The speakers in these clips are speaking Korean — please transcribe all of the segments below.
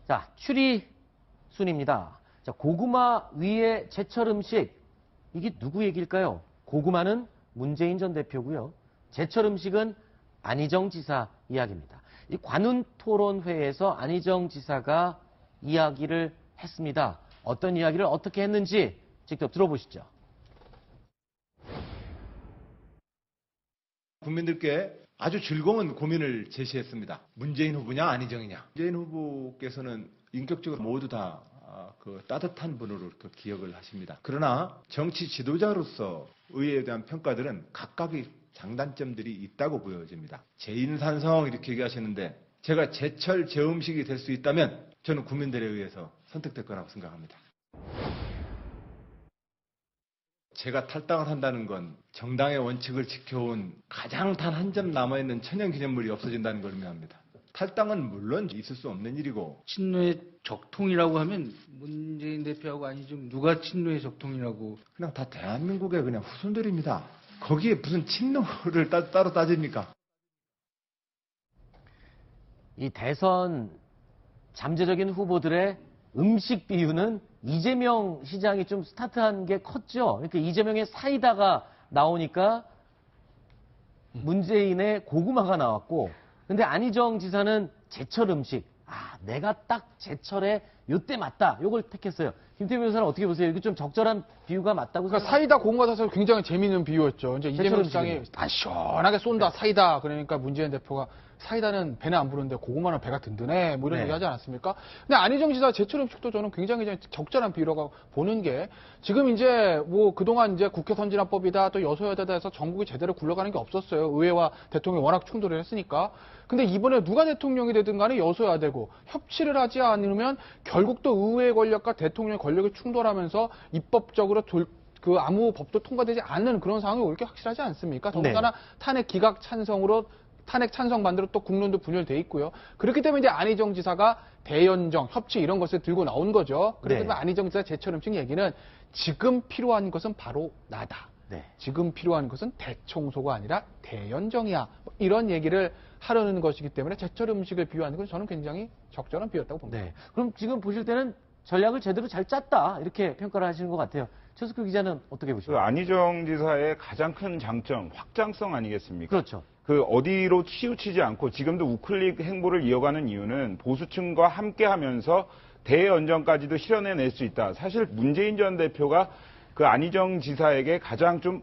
자, 추리 순입니다. 자, 고구마 위에 제철 음식. 이게 누구 얘기일까요? 고구마는 문재인 전 대표고요. 제철 음식은 안희정 지사 이야기입니다. 이 관훈 토론회에서 안희정 지사가 이야기를 했습니다. 어떤 이야기를 어떻게 했는지 직접 들어보시죠. 국민들께 아주 즐거운 고민을 제시했습니다. 문재인 후보냐 안희정이냐. 문재인 후보께서는 인격적으로 모두 다 따뜻한 분으로 기억을 하십니다. 그러나 정치 지도자로서 의회에 대한 평가들은 각각의 장단점들이 있다고 보여집니다. 제인산성 이렇게 얘기하시는데 제가 제철 제음식이 될 수 있다면 저는 국민들에 의해서 선택될 거라고 생각합니다. 제가 탈당을 한다는 건 정당의 원칙을 지켜온 가장 단 한 점 남아있는 천연기념물이 없어진다는 걸 의미합니다. 탈당은 물론 있을 수 없는 일이고. 친노의 적통이라고 하면 문재인 대표하고 안희정 누가 친노의 적통이라고. 그냥 다 대한민국의 그냥 후손들입니다. 거기에 무슨 친노를 따로 따집니까? 이 대선 잠재적인 후보들의 음식 비유는 이재명 시장이 좀 스타트한 게 컸죠. 그러니까 이재명의 사이다가 나오니까 문재인의 고구마가 나왔고, 근데 안희정 지사는 제철 음식. 아, 내가 딱 제철에 요때 맞다. 요걸 택했어요. 김태우 변호사는 어떻게 보세요? 이거 좀 적절한 비유가 맞다고 그러니까 사이다 고구마 사서 굉장히 재미있는 비유였죠. 이제 이재명 제철 시장이 음식이네. 시원하게 쏜다 사이다. 그러니까 문재인 대표가 사이다는 배는 안 부르는데 고구마는 배가 든든해. 뭐 이런 네. 얘기 하지 않았습니까? 근데 안희정 지사 제철 음식도 저는 굉장히 적절한 비유라고 보는 게 지금 이제 뭐 그동안 이제 국회 선진화법이다 또 여소야대다 해서 전국이 제대로 굴러가는 게 없었어요. 의회와 대통령이 워낙 충돌을 했으니까. 근데 이번에 누가 대통령이 되든 간에 여소야대고 협치를 하지 않으면 결국 또 의회 권력과 대통령의 권력이 충돌하면서 입법적으로 아무 법도 통과되지 않는 그런 상황이 올 게 확실하지 않습니까? 더군다나 탄핵 기각 찬성으로 탄핵 찬성 반대로 또 국론도 분열돼 있고요. 그렇기 때문에 이제 안희정 지사가 대연정, 협치 이런 것을 들고 나온 거죠. 그렇기 때문에 안희정 지사 제철 음식 얘기는 지금 필요한 것은 바로 나다. 네. 지금 필요한 것은 대청소가 아니라 대연정이야. 뭐 이런 얘기를 하려는 것이기 때문에 제철 음식을 비유하는 건 저는 굉장히 적절한 비유였다고 봅니다. 네. 그럼 지금 보실 때는 전략을 제대로 잘 짰다. 이렇게 평가를 하시는 것 같아요. 최석규 기자는 어떻게 보십니까? 그 안희정 지사의 가장 큰 장점, 확장성 아니겠습니까? 그렇죠. 그 어디로 치우치지 않고 지금도 우클릭 행보를 이어가는 이유는 보수층과 함께 하면서 대연정까지도 실현해낼 수 있다. 사실 문재인 전 대표가 그 안희정 지사에게 가장 좀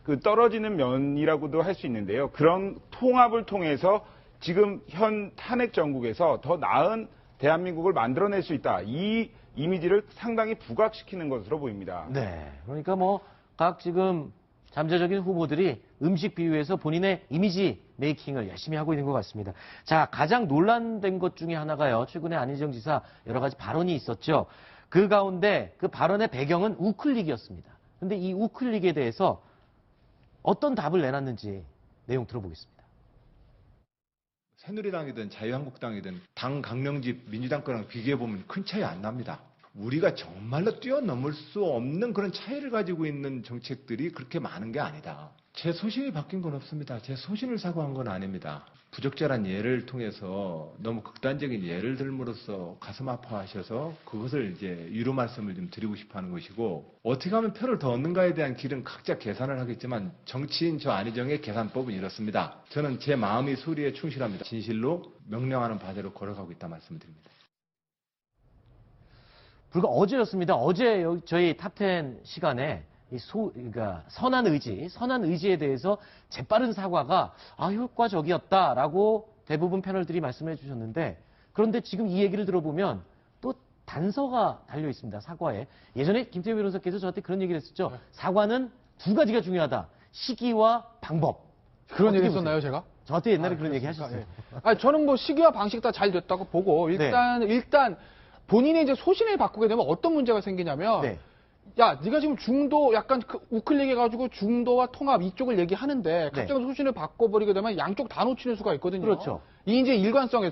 그 떨어지는 면이라고도 할 수 있는데요. 그런 통합을 통해서 지금 현 탄핵 정국에서 더 나은 대한민국을 만들어낼 수 있다. 이 이미지를 상당히 부각시키는 것으로 보입니다. 네. 그러니까 뭐 각 지금 잠재적인 후보들이 음식 비유에서 본인의 이미지 메이킹을 열심히 하고 있는 것 같습니다. 자, 가장 논란된 것 중에 하나가요. 최근에 안희정 지사 여러 가지 발언이 있었죠. 그 가운데 그 발언의 배경은 우클릭이었습니다. 근데 이 우클릭에 대해서 어떤 답을 내놨는지 내용 들어보겠습니다. 새누리당이든 자유한국당이든 당 강령집 민주당 거랑 비교해보면 큰 차이 안 납니다. 우리가 정말로 뛰어넘을 수 없는 그런 차이를 가지고 있는 정책들이 그렇게 많은 게 아니다. 제 소신이 바뀐 건 없습니다. 제 소신을 사고한 건 아닙니다. 부적절한 예를 통해서 너무 극단적인 예를 들므로써 가슴 아파하셔서 그것을 이제 위로 말씀을 좀 드리고 싶어 하는 것이고, 어떻게 하면 표를 더 얻는가에 대한 길은 각자 계산을 하겠지만 정치인 저 안희정의 계산법은 이렇습니다. 저는 제 마음의 소리에 충실합니다. 진실로 명령하는 바대로 걸어가고 있다 말씀을 드립니다. 불과 어제였습니다. 어제 저희 탑10 시간에 그러니까 선한 의지에 대해서 재빠른 사과가 효과적이었다라고 대부분 패널들이 말씀해 주셨는데, 그런데 지금 이 얘기를 들어보면 또 단서가 달려 있습니다. 사과에. 예전에 김태우 변호사께서 저한테 그런 얘기를 했었죠. 사과는 두 가지가 중요하다. 시기와 방법. 그런 얘기 어떻게 했었나요, 보세요? 제가? 저한테 옛날에 그런 얘기 하셨어요. 저는 뭐 시기와 방식 다 잘 됐다고 보고 일단 본인이 이제 소신을 바꾸게 되면 어떤 문제가 생기냐면 네. 야, 네가 지금 중도 약간 우클릭 해가지고 중도와 통합 이쪽을 얘기하는데 갑자기 소신을 바꿔버리게 되면 양쪽 다 놓치는 수가 있거든요. 그렇죠. 이 이제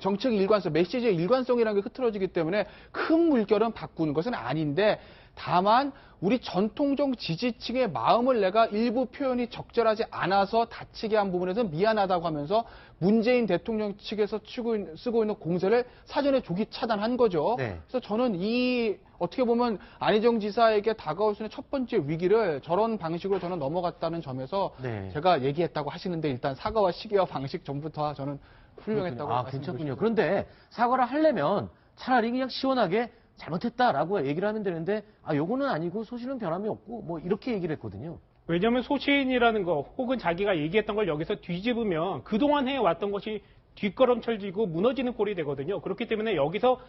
정책의 일관성, 메시지의 일관성이라는 게 흐트러지기 때문에 큰 물결은 바꾸는 것은 아닌데, 다만 우리 전통적 지지층의 마음을 내가 일부 표현이 적절하지 않아서 다치게 한 부분에서 미안하다고 하면서 문재인 대통령 측에서 쓰고 있는 공세를 사전에 조기 차단한 거죠. 네. 그래서 저는 이 어떻게 보면 안희정 지사에게 다가올 수 있는 첫 번째 위기를 저런 방식으로 저는 넘어갔다는 점에서 네. 제가 얘기했다고 하시는데 일단 사과와 시기와 방식 전부터 저는 훌륭했다고 아, 말씀드리고 괜찮군요. 싶습니다. 그런데 사과를 하려면 차라리 그냥 시원하게 잘못했다라고 얘기를 하면 되는데, 아, 요거는 아니고 소신은 변함이 없고, 뭐, 이렇게 얘기를 했거든요. 왜냐하면 소신이라는 거 혹은 자기가 얘기했던 걸 여기서 뒤집으면 그동안 해왔던 것이 뒷걸음쳐지고 무너지는 꼴이 되거든요. 그렇기 때문에 여기서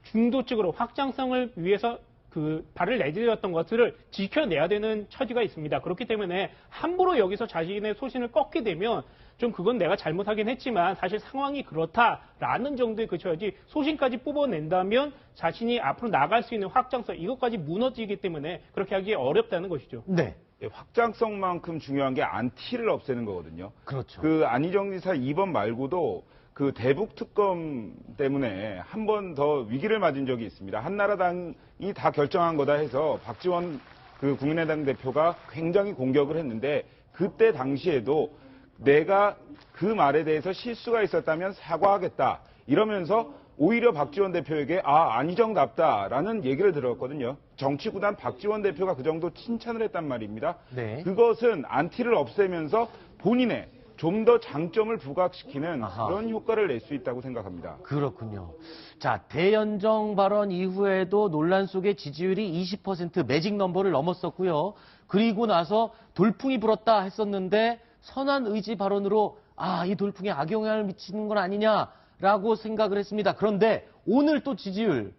중도적으로 확장성을 위해서 그 발을 내디뎠던 것들을 지켜내야 되는 처지가 있습니다. 그렇기 때문에 함부로 여기서 자신의 소신을 꺾게 되면 좀 그건 내가 잘못하긴 했지만 사실 상황이 그렇다라는 정도에 그쳐야지 소신까지 뽑아낸다면 자신이 앞으로 나갈 수 있는 확장성 이것까지 무너지기 때문에 그렇게 하기 어렵다는 것이죠. 네. 예, 확장성만큼 중요한 게 안티를 없애는 거거든요. 그렇죠. 그 안희정 지사 2번 말고도 그 대북 특검 때문에 한 번 더 위기를 맞은 적이 있습니다. 한나라당이 다 결정한 거다 해서 박지원 그 국민의당 대표가 굉장히 공격을 했는데 그때 당시에도 내가 그 말에 대해서 실수가 있었다면 사과하겠다 이러면서 오히려 박지원 대표에게 안희정답다라는 얘기를 들었거든요. 정치구단 박지원 대표가 그 정도 칭찬을 했단 말입니다. 네. 그것은 안티를 없애면서 본인의 좀 더 장점을 부각시키는 아하. 그런 효과를 낼 수 있다고 생각합니다. 그렇군요. 자, 대연정 발언 이후에도 논란 속에 지지율이 20% 매직 넘버를 넘었었고요. 그리고 나서 돌풍이 불었다 했었는데 선한 의지 발언으로 이 돌풍에 악영향을 미치는 건 아니냐라고 생각을 했습니다. 그런데 오늘 또 지지율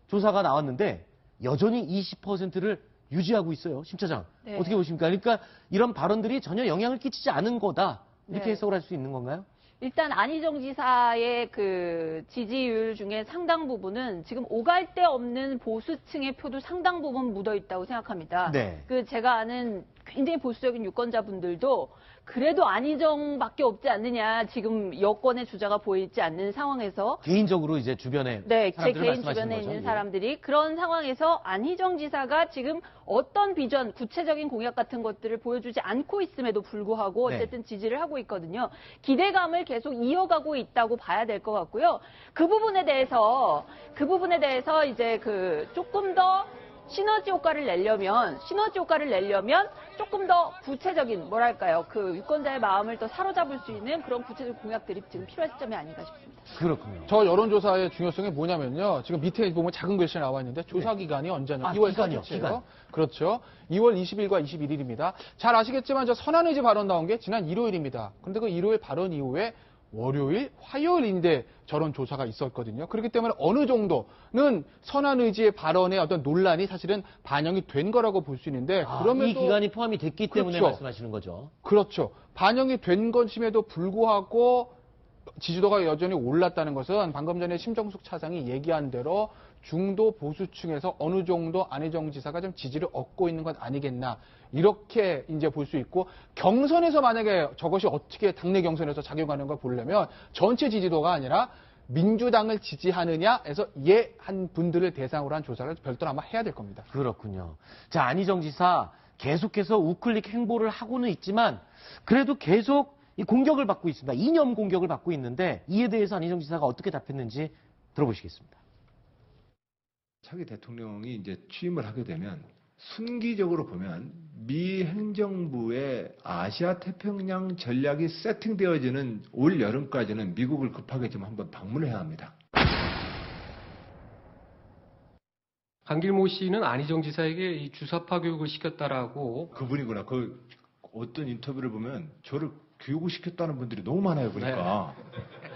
조사가 나왔는데 여전히 20%를 유지하고 있어요. 심 차장. 네. 어떻게 보십니까? 그러니까 이런 발언들이 전혀 영향을 끼치지 않은 거다. 이렇게 네. 해석을 할 수 있는 건가요? 일단 안희정 지사의 그 지지율 중에 상당 부분은 지금 오갈 데 없는 보수층의 표도 상당 부분 묻어 있다고 생각합니다. 네. 그 제가 아는 굉장히 보수적인 유권자분들도 그래도 안희정밖에 없지 않느냐 지금 여권의 주자가 보이지 않는 상황에서 개인적으로 이제 주변에 네, 제 사람들을 개인 말씀하시는 주변에 거죠? 있는 예. 사람들이 그런 상황에서 안희정 지사가 지금 어떤 비전, 구체적인 공약 같은 것들을 보여주지 않고 있음에도 불구하고 네. 어쨌든 지지를 하고 있거든요. 기대감을 계속 이어가고 있다고 봐야 될 것 같고요. 그 부분에 대해서 이제 그 조금 더 시너지 효과를 내려면 조금 더 구체적인 뭐랄까요 그 유권자의 마음을 더 사로잡을 수 있는 그런 구체적 공약들이 지금 필요한 시점이 아닌가 싶습니다. 그렇군요. 저 여론조사의 중요성이 뭐냐면요. 지금 밑에 보면 작은 글씨 나와 있는데 조사 기간이 언제냐? 2월 기간이요, 4일이에요. 기간. 그렇죠. 2월 20일과 21일입니다. 잘 아시겠지만 저 선한의지 발언 나온 게 지난 일요일입니다. 그런데 그 일요일 발언 이후에 월요일, 화요일인데 저런 조사가 있었거든요. 그렇기 때문에 어느 정도는 선한의지의 발언의 어떤 논란이 사실은 반영이 된 거라고 볼 수 있는데 그럼에도 이 기간이 포함이 됐기 때문에 그렇죠. 말씀하시는 거죠. 그렇죠. 반영이 된 것임에도 불구하고 지지도가 여전히 올랐다는 것은 방금 전에 심정숙 차장이 얘기한 대로 중도 보수층에서 어느 정도 안희정 지사가 좀 지지를 얻고 있는 것 아니겠나 이렇게 이제 볼 수 있고 경선에서 만약에 저것이 어떻게 당내 경선에서 작용하는 걸 보려면 전체 지지도가 아니라 민주당을 지지하느냐에서 한 분들을 대상으로 한 조사를 별도로 아마 해야 될 겁니다. 그렇군요. 자, 안희정 지사 계속해서 우클릭 행보를 하고는 있지만 그래도 계속 이 공격을 받고 있습니다. 이념 공격을 받고 있는데 이에 대해서 안희정 지사가 어떻게 답했는지 들어보시겠습니다. 차기 대통령이 이제 취임을 하게 되면 순기적으로 보면 미 행정부의 아시아 태평양 전략이 세팅되어지는 올 여름까지는 미국을 급하게 좀 한번 방문해야 합니다. 강길모 씨는 안희정 지사에게 이 주사파 교육을 시켰다라고. 그분이구나. 그 어떤 인터뷰를 보면 저를 교육을 시켰다는 분들이 너무 많아요. 보니까.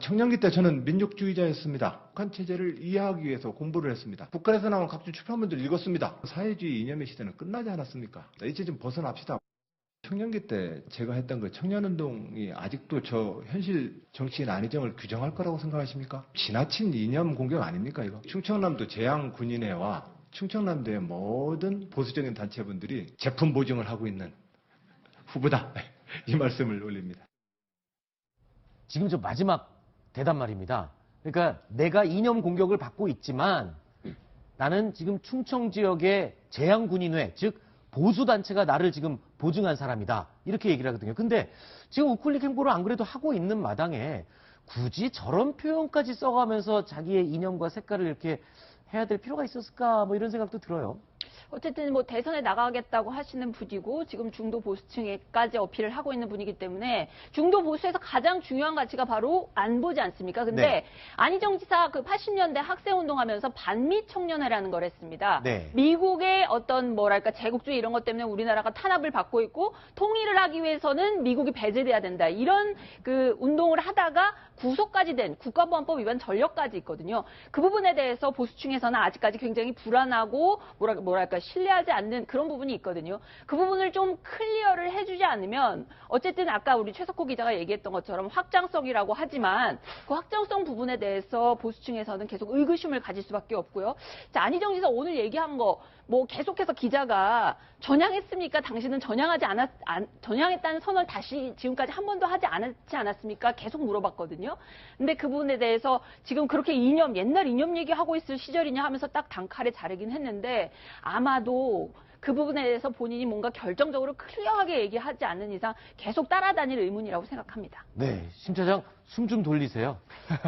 청년기 때 저는 민족주의자였습니다. 북한 체제를 이해하기 위해서 공부를 했습니다. 북한에서 나온 각종 출판물들을 읽었습니다. 사회주의 이념의 시대는 끝나지 않았습니까? 이제 좀 벗어납시다. 청년기 때 제가 했던 그 청년운동이 아직도 저 현실 정치인 안희정을 규정할 거라고 생각하십니까? 지나친 이념 공격 아닙니까 이거? 충청남도 재향군인회와 충청남도의 모든 보수적인 단체분들이 제품 보증을 하고 있는 후보다. 이 말씀을 올립니다. 지금 저 마지막 대답 말입니다. 그러니까 내가 이념 공격을 받고 있지만 나는 지금 충청 지역의 재향군인회, 즉 보수단체가 나를 지금 보증한 사람이다. 이렇게 얘기를 하거든요. 근데 지금 우클릭 행보를 안 그래도 하고 있는 마당에 굳이 저런 표현까지 써가면서 자기의 이념과 색깔을 이렇게 해야 될 필요가 있었을까? 뭐 이런 생각도 들어요. 어쨌든 뭐 대선에 나가겠다고 하시는 분이고 지금 중도 보수층에까지 어필을 하고 있는 분이기 때문에 중도 보수에서 가장 중요한 가치가 바로 안보지 않습니까? 근데 네. 안희정 지사 그 80년대 학생운동하면서 반미 청년회라는 걸 했습니다. 네. 미국의 어떤 뭐랄까 제국주의 이런 것 때문에 우리나라가 탄압을 받고 있고 통일을 하기 위해서는 미국이 배제돼야 된다. 이런 그 운동을 하다가 구속까지 된 국가보안법 위반 전력까지 있거든요. 그 부분에 대해서 보수층에서는 아직까지 굉장히 불안하고 뭐랄까 신뢰하지 않는 그런 부분이 있거든요. 그 부분을 좀 클리어를 해주지 않으면 어쨌든 아까 우리 최석호 기자가 얘기했던 것처럼 확장성이라고 하지만 그 확장성 부분에 대해서 보수층에서는 계속 의구심을 가질 수밖에 없고요. 자, 안희정 지사 오늘 얘기한 거 뭐 계속해서 기자가 전향했습니까? 당신은 전향했다는 선언을 다시 지금까지 한 번도 하지 않았습니까? 계속 물어봤거든요. 근데 그 부분에 대해서 지금 그렇게 옛날 이념 얘기하고 있을 시절이냐 하면서 딱 단칼에 자르긴 했는데 아마도 그 부분에 대해서 본인이 뭔가 결정적으로 클리어하게 얘기하지 않는 이상 계속 따라다닐 의문이라고 생각합니다. 네, 심 차장 숨 좀 돌리세요.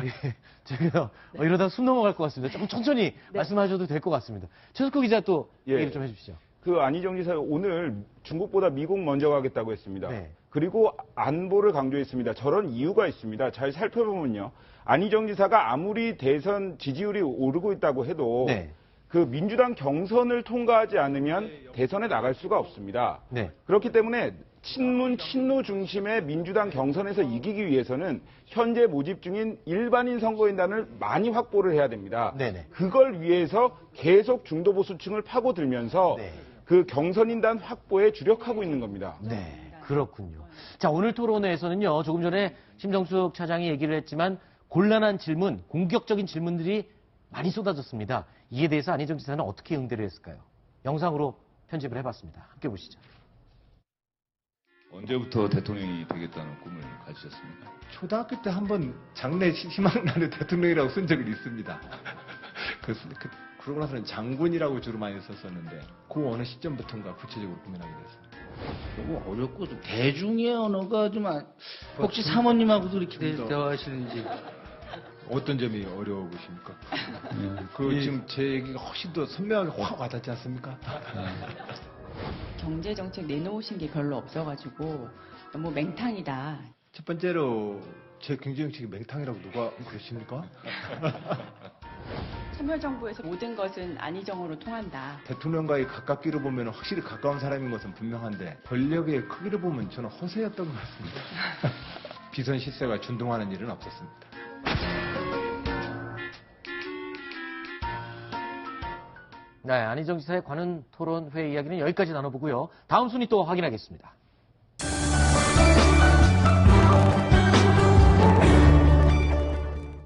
예, 제가 이러다 숨 넘어갈 것 같습니다. 좀 천천히 말씀하셔도 될 것 같습니다. 최석호 기자 또 예. 얘기를 좀 해주시죠. 그 안희정 지사 오늘 중국보다 미국 먼저 가겠다고 했습니다. 네. 그리고 안보를 강조했습니다. 저런 이유가 있습니다. 잘 살펴보면요. 안희정 지사가 아무리 대선 지지율이 오르고 있다고 해도 네. 그 민주당 경선을 통과하지 않으면 대선에 나갈 수가 없습니다. 네. 그렇기 때문에 친노 중심의 민주당 경선에서 이기기 위해서는 현재 모집 중인 일반인 선거인단을 많이 확보를 해야 됩니다. 네네. 그걸 위해서 계속 중도 보수층을 파고들면서 네. 그 경선인단 확보에 주력하고 있는 겁니다. 네, 그렇군요. 자, 오늘 토론회에서는요, 조금 전에 심정숙 차장이 얘기를 했지만 곤란한 질문, 공격적인 질문들이 많이 쏟아졌습니다. 이에 대해서 안희정 지사는 어떻게 응대를 했을까요? 영상으로 편집을 해봤습니다. 함께 보시죠. 언제부터 대통령이 되겠다는 꿈을 가지셨습니까? 초등학교 때 한번 장래 희망나는 대통령이라고 쓴 적이 있습니다. 그러고 나서는 장군이라고 주로 많이 썼었는데 그 어느 시점부터인가 구체적으로 고민하게 됐습니다. 너무 어렵고 좀 대중의 언어가 좀 혹시 사모님하고도 이렇게 대화하시는지. 어떤 점이 어려워 보십니까? 지금 제 얘기가 훨씬 더 선명하게 확 와닿지 않습니까? 경제 정책 내놓으신 게 별로 없어가지고 너무 맹탕이다. 첫 번째로 제 경제 정책이 맹탕이라고 누가 그러십니까? 참여정부에서 모든 것은 안희정으로 통한다. 대통령과의 가깝기를 보면 확실히 가까운 사람인 것은 분명한데 권력의 크기를 보면 저는 허세였던 것 같습니다. 비선 실세가 준동하는 일은 없었습니다. 네, 안희정 지사의 관훈 토론회 이야기는 여기까지 나눠보고요. 다음 순위 또 확인하겠습니다.